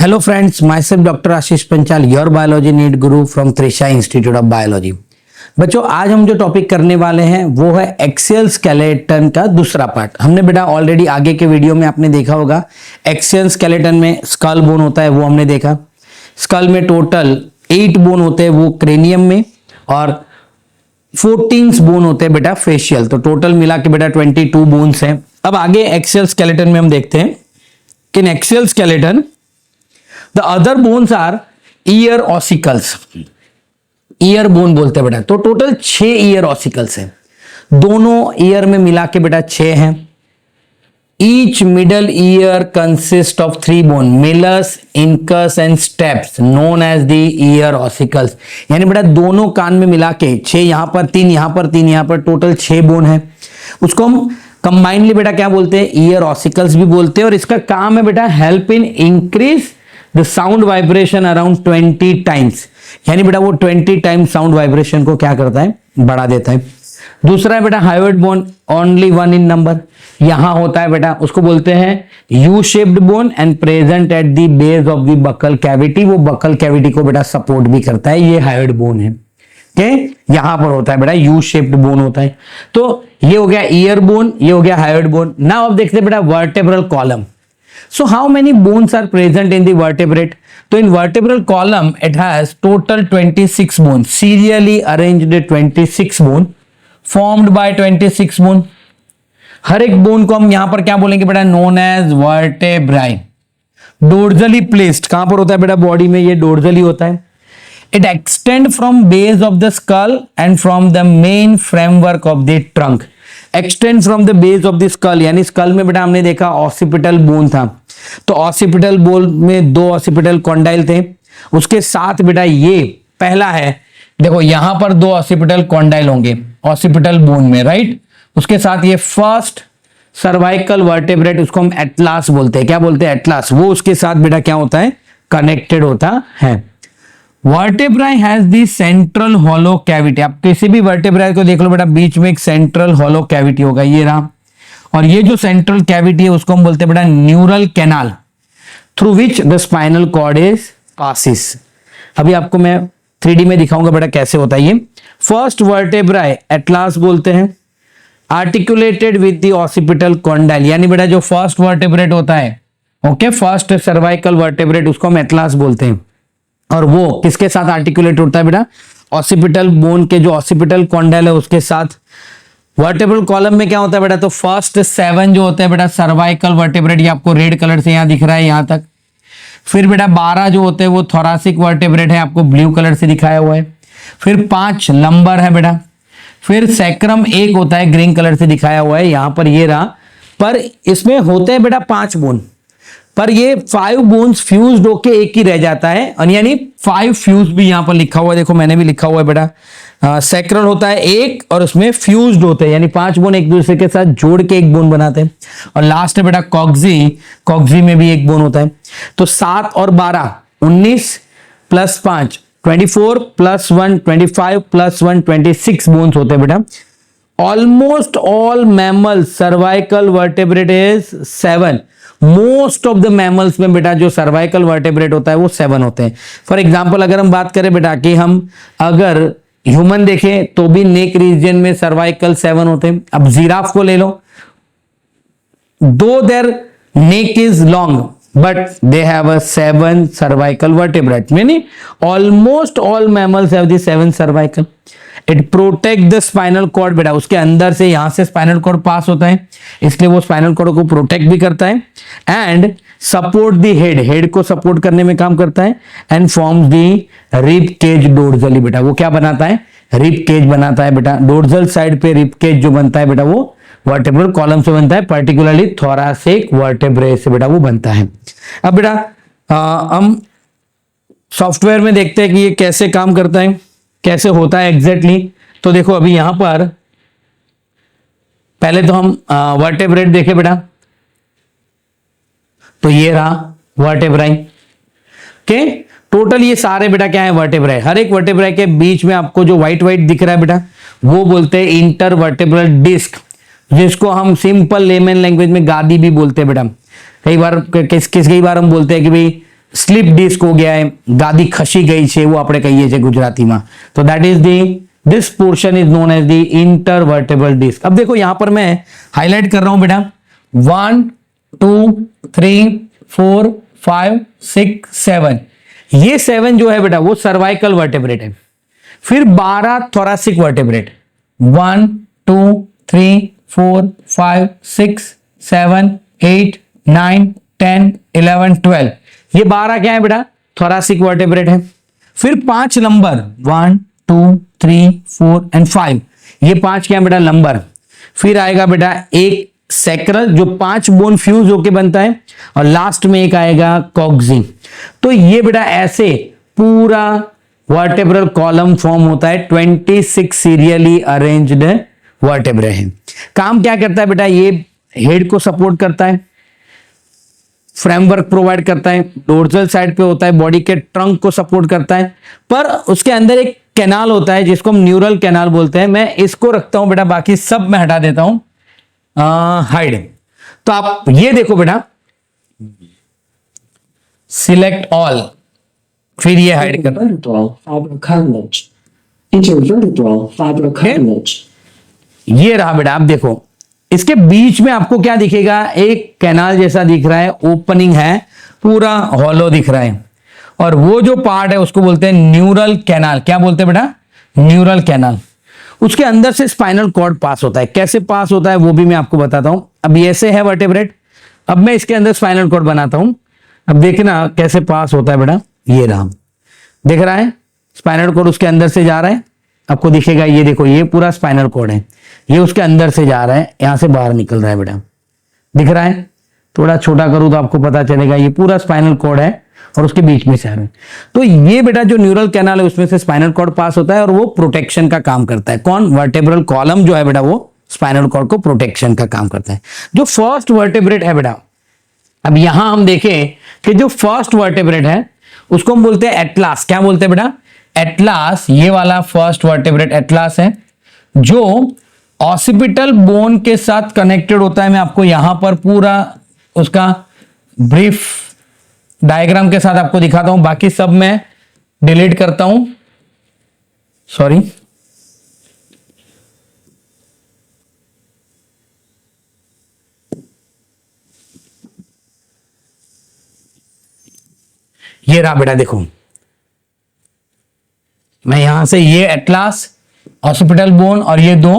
Hello friends, myself Dr. Ashish Panchal, your biology need guru from Trisha Institute of Biology। बच्चों आज हम जो topic करने वाले हैं वो है एक्सियल स्केलेटन का दूसरा पार्ट। हमने बेटा ऑलरेडी आगे के वीडियो में आपने देखा होगा एक्सियल स्केलेटन में स्कल बोन होता है वो हमने देखा। स्कल में टोटल 8 बोन होते हैं वो क्रेनियम में और 14 बोन होते हैं बेटा फेशियल। तो टोटल मिला के बेटा 22 बोन्स हैं। अब आगे एक्सियल स्केलेटन में हम देखते हैं कि in axial skeleton the other bones are ear ossicles. Ear bone बोलते हैं बेटा। तो टोटल 6 ईयर ऑसिकल्स हैं, दोनों ईयर में मिला के बेटा 6 हैं। Each middle ear consist of 3 bone malleus, incus and stapes known as the ear ossicles. यानी बेटा दोनों कान में मिला के 6, यहां पर 3, यहां पर 3, यहां पर टोटल 6 बोन है। उसको हम कंबाइनली बेटा क्या बोलते हैं, ईयर ऑसिकल्स भी बोलते हैं। और इसका काम है बेटा help in increase the sound vibration around 20 times. यानी बेटा वो 20 टाइम्स साउंड वाइब्रेशन को क्या करता है, बढ़ा देता है। दूसरा है बेटा हायोइड बोन, ओनली 1 इन नंबर, यहां होता है बेटा, उसको बोलते हैं U shaped bone and present at the base of the buccal cavity. वो बकल कैविटी को बेटा सपोर्ट भी करता है, ये हायोइड बोन है। यहां पर होता है बेटा यू शेप्ड बोन होता है। तो ये हो गया ईयर बोन, ये हो गया हायोइड बोन। नाउ अब देखते हैं बेटा vertebral column. So how many bones are present in the vertebrate? So in vertebral column it has total 26 bones, serially arranged 26 bone formed by 26 bone। हर एक बोन को हम यहां पर क्या बोलेंगे बेटा, known as vertebrae। डोर्जली प्लेस्ड कहां पर होता है बेटा, बॉडी में ये डोर्जली होता है। It extend from base of the skull and from the main framework of the trunk। Extend from the base of the skull, यानी स्कल में बेटा हमने देखा ऑसिपिटल बोन था। तो ऑसिपिटल बोन में 2 ऑसिपिटल कॉन्डाइल थे, उसके साथ बेटा ये पहला है, देखो यहां पर 2 ऑसिपिटल कॉन्डाइल होंगे ऑसिपिटल बोन में, राइट। उसके साथ ये फर्स्ट सर्वाइकल वर्टेब्रेट, उसको हम एटलास बोलते हैं। क्या बोलते हैं, एटलास। वो उसके साथ बेटा क्या होता है, कनेक्टेड होता है। Vertebrae has the central hollow cavity. आप किसी भी वर्टेब्राई को देख लो बेटा, बीच में एक सेंट्रल हॉलो कैविटी होगा, ये रहा। और ये जो सेंट्रल कैविटी है उसको हम बोलते हैं बेटा neural canal, through which the spinal cord is passes. अभी आपको मैं 3D में दिखाऊंगा बेटा कैसे होता है ये। फर्स्ट वर्टेब्राई एटलास बोलते हैं, articulated with the occipital condyle. यानी बेटा जो फर्स्ट वर्टेब्रेट होता है, ओके, फर्स्ट सर्वाइकल वर्टेब्रेट, उसको हम एटलास बोलते हैं। और वो किसके साथ आर्टिकुलेट होता है बेटा, ऑसिपिटल बोन के जो ऑसिपिटल कॉन्डाइल है उसके साथ। वर्टेब्रल कॉलम में क्या होता है बेटा, तो फर्स्ट 7 जो होते हैं बेटा सर्वाइकल वर्टेब्रेट, ये आपको रेड कलर से यहां दिख रहा है यहां तक। फिर बेटा 12 जो होते हैं वो थोरासिक वर्टेब्रेट है, आपको ब्लू कलर से दिखाया हुआ है। फिर 5 लंबर है बेटा। फिर सैक्रम 1 होता है, ग्रीन कलर से दिखाया हुआ है यहां पर, ये रहा। पर इसमें होते हैं बेटा 5 बोन, पर ये 5 बोन्स फ्यूज्ड होके एक ही रह जाता है। और यानी 5 फ्यूज भी यहां पर लिखा हुआ है, देखो मैंने भी लिखा हुआ है बेटा। सैक्रल होता है 1 और उसमें फ्यूज्ड होते हैं, यानी 5 बोन एक दूसरे के साथ जोड़ के एक बोन बनाते हैं। और लास्ट है बेटा कॉक्सी, कॉक्सी में भी एक बोन होता है। तो 7 और 12 19 प्लस 5 24 प्लस 1 25 प्लस 1 26 बोन्स होते हैं बेटा। Almost all mammals cervical vertebrate is 7। Most of the mammals में बेटा जो सर्वाइकल वर्टेब्रेट होता है वो 7 होते हैं। फॉर एग्जांपल अगर हम बात करें बेटा कि हम अगर ह्यूमन देखें तो भी नेक रीजन में सर्वाइकल 7 होते हैं। अब जिराफ को ले लो, दो their neck is long but they have a 7 cervical vertebrae, meaning almost all mammals have the 7 cervical। It protect the spinal cord बेटा, उसके अंदर से यहां से स्पाइनल कॉर्ड पास होता है, इसलिए वो स्पाइनल कॉर्ड को प्रोटेक्ट भी करता है। And support the head, head को सपोर्ट करने में काम करता है। And forms the rib cage dorsally बेटा, वो क्या बनाता है, रिब केज बनाता है बेटा। डोर्जल साइड पे रिब केज जो बनता है बेटा वो वर्टेब्रल कॉलम से बनता है, पर्टिकुलरली थोरासिक वर्टेब्रे से बेटा वो बनता है। अब बेटा हम सॉफ्टवेयर में देखते हैं कि ये कैसे काम करता है, कैसे होता है एग्जैक्टली। तो देखो अभी यहां पर पहले तो हम वर्टेब्रेट देखे बेटा, तो ये रहा वर्टेब्राई के। टोटल ये सारे बेटा क्या है, वर्टेब्राई। हर एक वर्टेब्राई के बीच में आपको जो व्हाइट व्हाइट दिख रहा है बेटा वो बोलते हैं इंटरवर्टेब्रल डिस्क, जिसको हम सिंपल लेमन लैंग्वेज में गादी भी बोलते हैं बेटा। कई बार हम बोलते हैं कि भाई સ્લીપ ડિસ્ક हो गया है, गादी खसी गई છે वो આપણે કહીએ છીએ ગુજરાતીમાં. तो that is the this portion is known as the intervertebral disc. अब देखो यहां पर मैं हाईलाइट कर रहा हूं बेटा 1 2 3 4 5 6 7. ये 7 जो है बेटा वो सर्वाइकल वर्टेब्रेट है. फिर 12 थोरासिक वर्टेब्रेट 1 2 3 4 5 6 7 8 9 10 11 12. ये 12 क्या है बेटा थोरासिक वर्टेब्रेट है. फिर 5 लंबर 1 2 3 4 एंड 5. ये 5 क्या है बेटा लंबर. फिर आएगा बेटा एक सैक्रल जो 5 बोन फ्यूज होके बनता है और लास्ट में एक आएगा कॉक्सी. तो ये बेटा ऐसे पूरा वर्टेब्रल कॉलम फॉर्म होता है. 26 सीरियली अरेंज्ड वर्टेब्रे है. काम क्या करता है बेटा ये हेड को सपोर्ट करता है, फ्रेमवर्क प्रोवाइड करता है, डोर्सल साइड पे होता है, बॉडी के ट्रंक को सपोर्ट करता है. पर उसके अंदर एक कैनाल होता है जिसको हम न्यूरल कैनाल बोलते हैं. मैं इसको रखता हूं बेटा, बाकी सब मैं हटा देता हूं हाइड. तो आप ये देखो बेटा सिलेक्ट ऑल, फिर ये हाइड कर Intervertebral fibrocartilage. Intervertebral fibrocartilage. ये रहा बेटा. आप देखो इसके बीच में आपको क्या दिखेगा, एक कैनाल जैसा दिख रहा है, ओपनिंग है, पूरा हॉलो दिख रहा है. और वो जो पार्ट है उसको बोलते हैं न्यूरल कैनाल. क्या बोलते हैं बेटा न्यूरल कैनाल. उसके अंदर से स्पाइनल कॉर्ड पास होता है. कैसे पास होता है वो भी मैं आपको बताता हूं. अब ऐसे है वर्टेब्रेट, अब मैं इसके अंदर स्पाइनल कॉर्ड बनाता हूं. अब देखना कैसे पास होता है बेटा. ये रहा, दिख रहा है स्पाइनल कॉर्ड उसके अंदर से जा रहा है. आपको दिखेगा ये देखो ये पूरा स्पाइनल कॉर्ड है, ये उसके अंदर से जा रहा है, यहां से बाहर निकल रहा है बेटा. दिख रहा है, थोड़ा छोटा करूं तो आपको पता चलेगा ये पूरा स्पाइनल कॉर्ड है और उसके बीच में से आ रहा है. तो ये बेटा जो न्यूरल कैनाल है उसमें से स्पाइनल कॉर्ड पास होता है और वो प्रोटेक्शन का काम करता है. कौन वर्टेब्रल कॉलम जो है बेटा वो स्पाइनल कॉर्ड को प्रोटेक्शन का काम करता है. जो फर्स्ट वर्टेब्रेट है बेटा, अब यहां हम देखें कि जो फर्स्ट वर्टेब्रेट है उसको हम बोलते हैं एटलास. क्या बोलते हैं बेटा एटलास. ये वाला फर्स्ट वर्टेब्रेट एटलास है जो ऑसिपिटल बोन के साथ कनेक्टेड होता है. मैं आपको यहां पर पूरा उसका ब्रीफ डायग्राम के साथ आपको दिखाता हूं, बाकी सब मैं डिलीट करता हूं, सॉरी. ये रहा बेटा देखो, मैं यहां से ये एटलास ऑसिपिटल बोन और ये दो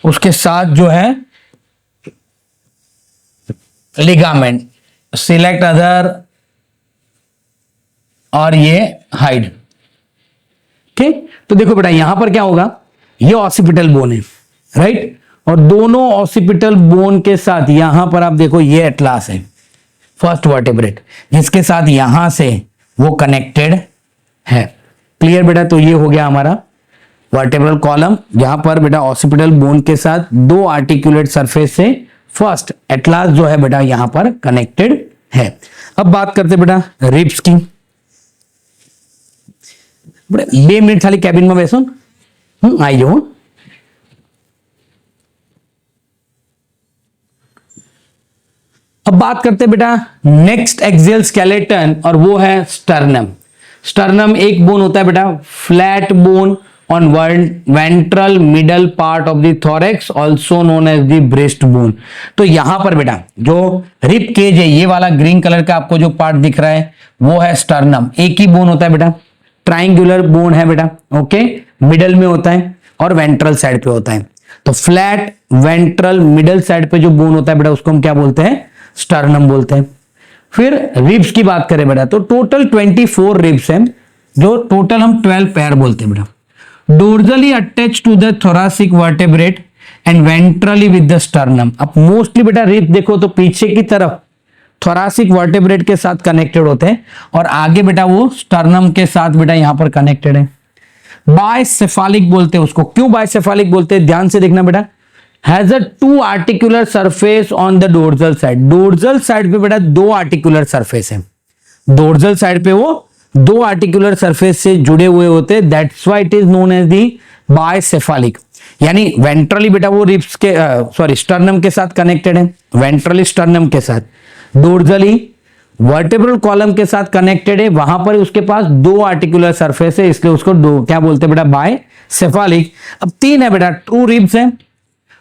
उसके साथ जो है लिगामेंट, सिलेक्ट अदर और ये हाइड. ठीक, तो देखो बेटा यहां पर क्या होगा, ये ऑसिपिटल बोन है राइट, और दोनों ऑसिपिटल बोन के साथ यहां पर आप देखो ये एटलास है फर्स्ट वर्टेब्रेट जिसके साथ यहां से वो कनेक्टेड है. क्लियर बेटा. तो ये हो गया हमारा वर्टेब्रल कॉलम, जहां पर बेटा ऑसिपिटल बोन के साथ दो आर्टिकुलेट सरफेस से फर्स्ट एटलास जो है बेटा यहां पर कनेक्टेड है. अब बात करते बेटा रिब्स की. बड़े 2 मिनट खाली कैबिन में बैसो, आई जाओ. अब बात करते बेटा नेक्स्ट एक्सियल स्केलेटन और वो है स्टर्नम. स्टर्नम एक बोन होता है बेटा flat bone on ventral middle part of the thorax also known as the breast bone. तो यहां पर बेटा जो रिब केज है, ये वाला ग्रीन कलर का आपको जो पार्ट दिख रहा है वो है स्टर्नम. एक ही बोन होता है बेटा, ट्राइंगुलर बोन है बेटा. ओके, मिडल में होता है और वेंट्रल साइड पे होता है. तो फ्लैट वेंट्रल मिडल साइड पे जो बोन होता है बेटा उसको हम क्या बोलते हैं स्टर्नम बोलते हैं. फिर रिब्स की बात करें बेटा तो टोटल 24 रिब्स हैं, जो टोटल हम 12 पेयर बोलते हैं बेटा. Dorsally attach to the thoracic vertebrate and ventrally with the sternum. अब मोस्टली बेटा रिब देखो तो पीछे की तरफ थोरासिक वर्टेब्रेट के साथ कनेक्टेड होते हैं और आगे बेटा वो स्टर्नम के साथ बेटा यहां पर कनेक्टेड है. बायसेफालिक बोलते हैं उसको. क्यों बायसेफालिक बोलते हैं, ध्यान से देखना बेटा. Has a 2 articular surface on the dorsal side. Dorsal side पे बेटा 2 आर्टिकुलर सरफेस है. डोर्जल साइड पे वो 2 आर्टिकुलर सरफेस से जुड़े हुए होते हैं. That's why it is known as the bicephalic. यानी वेंट्रली बेटा वो रिब्स के स्टर्नम के साथ कनेक्टेड है, वेंट्रली स्टर्नम के साथ. डोर्जली वर्टेब्रल कॉलम के साथ कनेक्टेड है, वहां पर उसके पास दो आर्टिकुलर सरफेस है, इसलिए उसको दो क्या बोलते हैं बेटा, बायसेफालिक। अब तीन है बेटा, टू रिब्स है।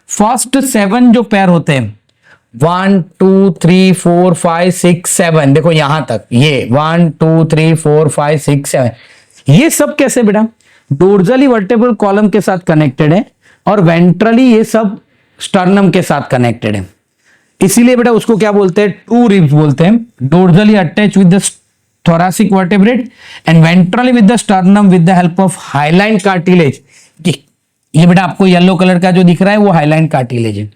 फर्स्ट 7 जो पैर होते हैं 1 2 3 4 5 6 7, देखो यहां तक ये 1 2 3 4 5 6 7, ये सब कैसे बेटा, डोर्जली वर्टेब्रल कॉलम के साथ कनेक्टेड है और वेंट्रली ये सब स्टर्नम के साथ कनेक्टेड है, इसीलिए बेटा उसको क्या बोलते हैं, टू रिब्स बोलते हैं। Dorsally attach with the thoracic vertebrate and ventrally with the sternum with the help of hyaline cartilage। ये बेटा आपको येलो कलर का जो दिख रहा है वो हाईलाइन कार्टिलेज है,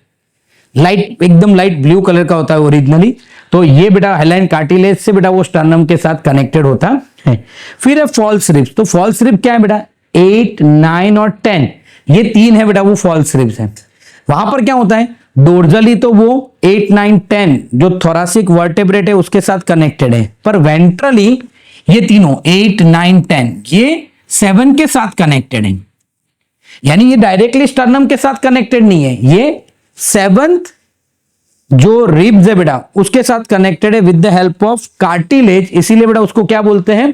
लाइट एकदम लाइट ब्लू कलर का होता है ओरिजिनली, तो ये बेटा हाईलाइन कार्टिलेज से बेटा वो स्टर्नम के साथ कनेक्टेड होता है। फिर है फॉल्स रिब्स। तो फॉल्स रिब क्या है बेटा, 8 9 और 10, ये तीन है बेटा वो फॉल्स रिब्स है। वहां पर क्या होता है, डोर्जली तो वो 8 9 10 जो थोरासिक वर्टेब्रेट है उसके साथ कनेक्टेड है, पर वेंट्रली ये तीनों 8 9 10 ये 7 के साथ कनेक्टेड है, यानी ये डायरेक्टली स्टर्नम के साथ कनेक्टेड नहीं है, ये 7th जो रिब्स है बेटा उसके साथ कनेक्टेड है with the help of cartilage, इसीलिए बेटा उसको क्या बोलते हैं,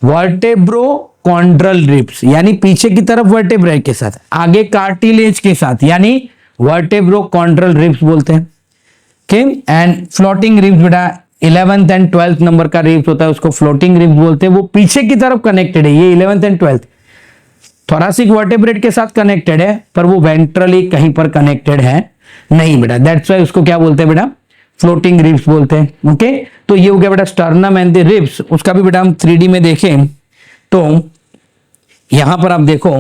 वर्टेब्रोकॉन्ड्रल रिब्स, यानी पीछे की तरफ वर्टेब्रे के साथ, आगे कार्टिलेज के साथ, यानी वर्टेब्रोकॉन्ड्रल रिब्स बोलते हैं। ओके, एंड फ्लोटिंग रिब्स बेटा 11th एंड 12th नंबर का रिब्स होता है, उसको फ्लोटिंग रिब्स बोलते हैं, वो पीछे की तरफ कनेक्टेड है, ये 11th and 12th thoracic vertebrate के साथ कनेक्टेड है, पर वो वेंट्रली कहीं पर कनेक्टेड है नहीं बेटा, दैट्स व्हाई उसको क्या बोलते हैं बेटा, फ्लोटिंग रिब्स बोलते हैं। ओके, तो ये हो गया बेटा स्टर्नम एंड द रिब्स। उसका भी बेटा हम 3D में देखें तो यहां पर आप देखो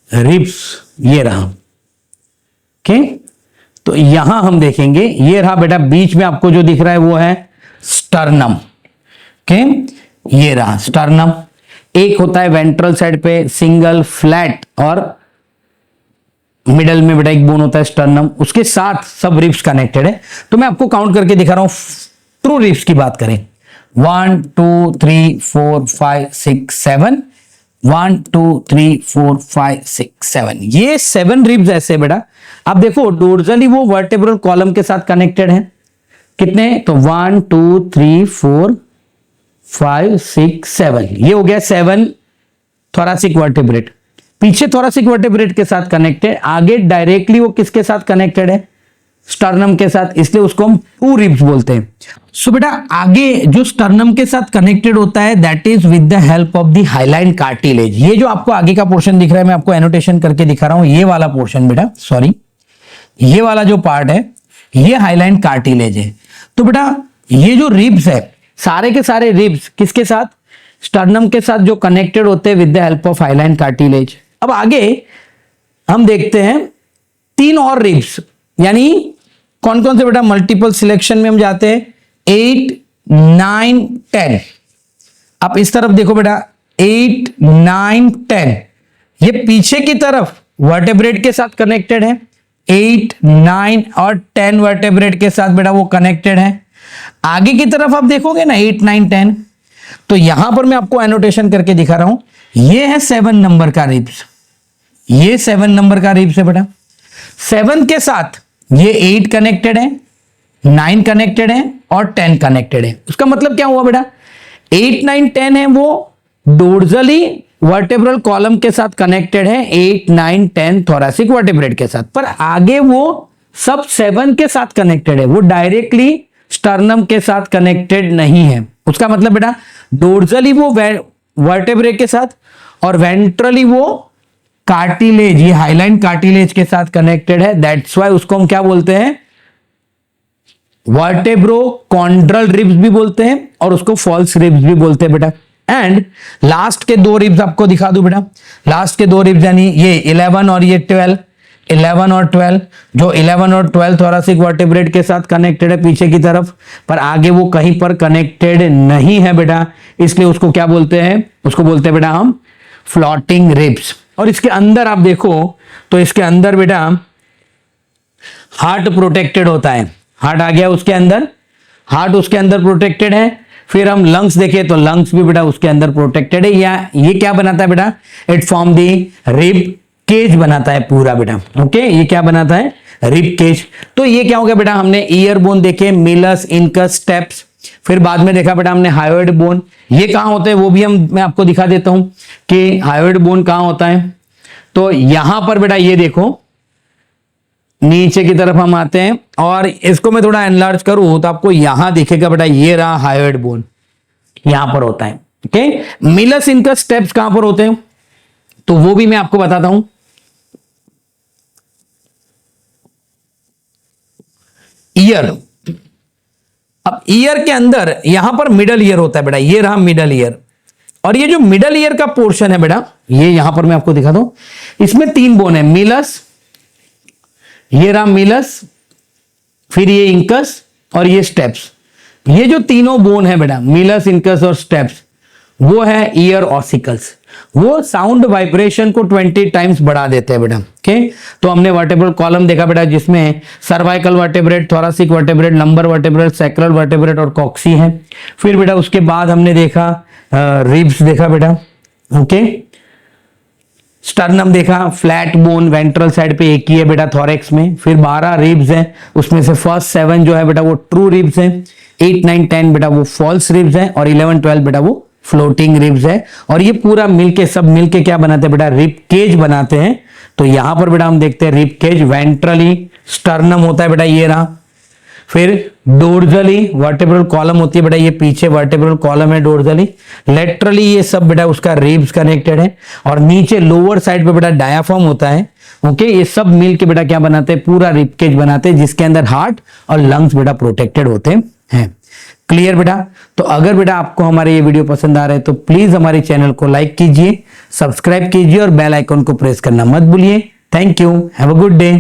रिब्स ये रहा। ओके, तो यहां हम देखेंगे ये रहा बेटा, बीच में आपको जो दिख रहा है वो है स्टर्नम। ओके, ये रहा स्टर्नम। एक होता है वेंट्रल साइड पे सिंगल फ्लैट और मिडल में बेटा एक बोन होता है स्टर्नम, उसके साथ सब रिब्स कनेक्टेड है। तो मैं आपको काउंट करके दिखा रहा हूं, ट्रू रिब्स की बात करें 1 2 3 4 5 6 7, 1 2 3 4 5 6 7, ये 7 रिब्स ऐसे बेटा। आप देखो डोर्जली वो वर्टेब्रल कॉलम के साथ कनेक्टेड है, कितने, तो 1 2 3 4 5 6 7, ये हो गया 7 थोरासिक वर्टेब्रेट। पीछे थोरासिक वर्टेब्रेट के साथ कनेक्टेड, आगे डायरेक्टली वो किसके साथ कनेक्टेड है, स्टर्नम के साथ, इसलिए उसको हम टू रिब्स बोलते हैं। सो बेटा आगे जो स्टर्नम के साथ कनेक्टेड होता है that is with the help of the highline cartilage. ये जो आपको आगे का पोर्शन दिख रहा है मैं आपको एनोटेशन करके दिखा रहा हूं, ये वाला पोर्शन बेटा, सॉरी ये वाला जो पार्ट है ये हाईलाइन कार्टिलेज है। तो बेटा ये जो रिब्स है सारे के सारे रिब्स किसके साथ, स्टर्नम के साथ जो कनेक्टेड होते हैं with the help of highline cartilage. अब आगे हम देखते हैं 3 और रिब्स, यानी कौन कौन से बेटा, मल्टीपल सिलेक्शन में हम जाते हैं 8 9 10। आप इस तरफ देखो बेटा 8 9 10, ये पीछे की तरफ वर्टेब्रेट के साथ कनेक्टेड है, 8 9 और 10 वर्टेब्रेट के साथ बेटा वो कनेक्टेड है। आगे की तरफ आप देखोगे ना 8 9 10, तो यहां पर मैं आपको एनोटेशन करके दिखा रहा हूं, ये है 7 नंबर का रिब्स, ये 7 नंबर का रिब्स है बेटा। 7 के साथ ये 8 कनेक्टेड है, 9 कनेक्टेड है और 10 कनेक्टेड है। उसका मतलब क्या हुआ बेटा, 8 9 10 है वो डोर्जली वर्टेब्रल कॉलम के साथ कनेक्टेड है, 8 9 10 थोरासिक वर्टेब्रेट के साथ, पर आगे वो सब 7 के साथ कनेक्टेड है, वो डायरेक्टली स्टर्नम के साथ कनेक्टेड नहीं है। उसका मतलब बेटा डोर्जली वो वर्टेब्रे के साथ और वेंट्रली वो कार्टिलेज, ये हाईलाइन कार्टिलेज के साथ कनेक्टेड है, दैट्स व्हाई उसको हम क्या बोलते हैं, वर्टेब्रोकॉन्ड्रल रिब्स भी बोलते हैं और उसको फॉल्स रिब्स भी बोलते हैं बेटा। एंड लास्ट के 2 रिब्स आपको दिखा दूं बेटा, लास्ट के 2 रिब्स यानी ये 11 और ये 12, 11 और 12, जो 11 और 12 थोरासिक वर्टेब्रेट के साथ कनेक्टेड है पीछे की तरफ, पर आगे वो कहीं पर कनेक्टेड नहीं है बेटा, इसलिए उसको क्या बोलते हैं, उसको बोलते हैं बेटा हम फ्लोटिंग रिब्स। और इसके अंदर आप देखो तो इसके अंदर बेटा हार्ट प्रोटेक्टेड होता है, हार्ट आ गया उसके अंदर, हार्ट उसके अंदर प्रोटेक्टेड है। फिर हम लंग्स देखें तो लंग्स भी बेटा उसके अंदर प्रोटेक्टेड है, या ये क्या बनाता है बेटा, it form the rib cage बनाता है पूरा बेटा। ओके, ये क्या बनाता है, रिब केज। तो ये क्या हो गया बेटा, हमने ईयर बोन देखे, मिलस, इनकस, स्टेप्स, फिर बाद में देखा बेटा हमने हायोइड बोन। ये कहां होते हैं वो भी मैं आपको दिखा देता हूं कि हायोइड बोन कहां होता है। तो यहां पर बेटा ये देखो, नीचे की तरफ हम आते हैं और इसको मैं थोड़ा एनलार्ज करूं तो आपको यहां दिखेगा बेटा, ये रहा हायोइड बोन, यहां पर होता है। ओके, मिलस, इनकस, स्टेप्स कहां पर होते हैं तो वो भी मैं आपको बताता हूं। ईयर, अब ईयर के अंदर यहां पर मिडल ईयर होता है बेटा, ये रहा मिडल ईयर। और ये जो मिडल ईयर का पोर्शन है बेटा, ये यहां पर मैं आपको दिखा दूं, इसमें 3 बोन है, मिलस, ये रहा मिलस, फिर ये इंकस और ये स्टेप्स। ये जो तीनों बोन है बेटा, मिलस, इंकस और स्टेप्स, वो है ईयर ऑसिकल्स। वो साउंड वाइब्रेशन को 20 टाइम्स बढ़ा देते हैं बेटा। ओके, तो हमने वर्टेब्रल कॉलम देखा बेटा, जिसमें cervical vertebrate, thoracic vertebrate, lumbar vertebrate, sacral vertebrate और कॉक्सी है। फिर बेटा उसके बाद हमने देखा रिब्स देखा बेटा। ओके, स्टर्नम देखा, फ्लैट बोन वेंट्रल साइड पे एक ही है बेटा थोरेक्स में। फिर 12 रिब्स हैं, उसमें से फर्स्ट 7 जो है बेटा वो ट्रू रिब्स हैं, 8, 9, 10 बेटा वो फॉल्स रिब्स हैं और 11, 12 बेटा वो फ्लोटिंग रिब्स है। और ये पूरा मिलके, सब मिलके क्या बनाते हैं बेटा, रिब केज बनाते हैं। तो यहां पर बेटा हम देखते हैं रिब केज वेंट्रली स्टर्नम होता है बेटा, ये रहा। फिर डोर्जली वर्टेब्रल कॉलम होती है बेटा, ये पीछे वर्टेब्रल कॉलम है डोर्जली। लेटरली ये सब बेटा उसका रिब्स कनेक्टेड है और नीचे लोअर साइड पे बेटा डायाफ्राम होता है। ओके, ये सब मिल के बेटा क्या बनाते हैं, पूरा रिब केज बनाते हैं, जिसके अंदर हार्ट और लंग्स बेटा प्रोटेक्टेड होते हैं। क्लियर बेटा? तो अगर बेटा आपको हमारे ये वीडियो पसंद आ रहा है तो प्लीज हमारे चैनल को लाइक कीजिए, सब्सक्राइब कीजिए और बेल आइकन को प्रेस करना मत भूलिए। Thank you, have a good day.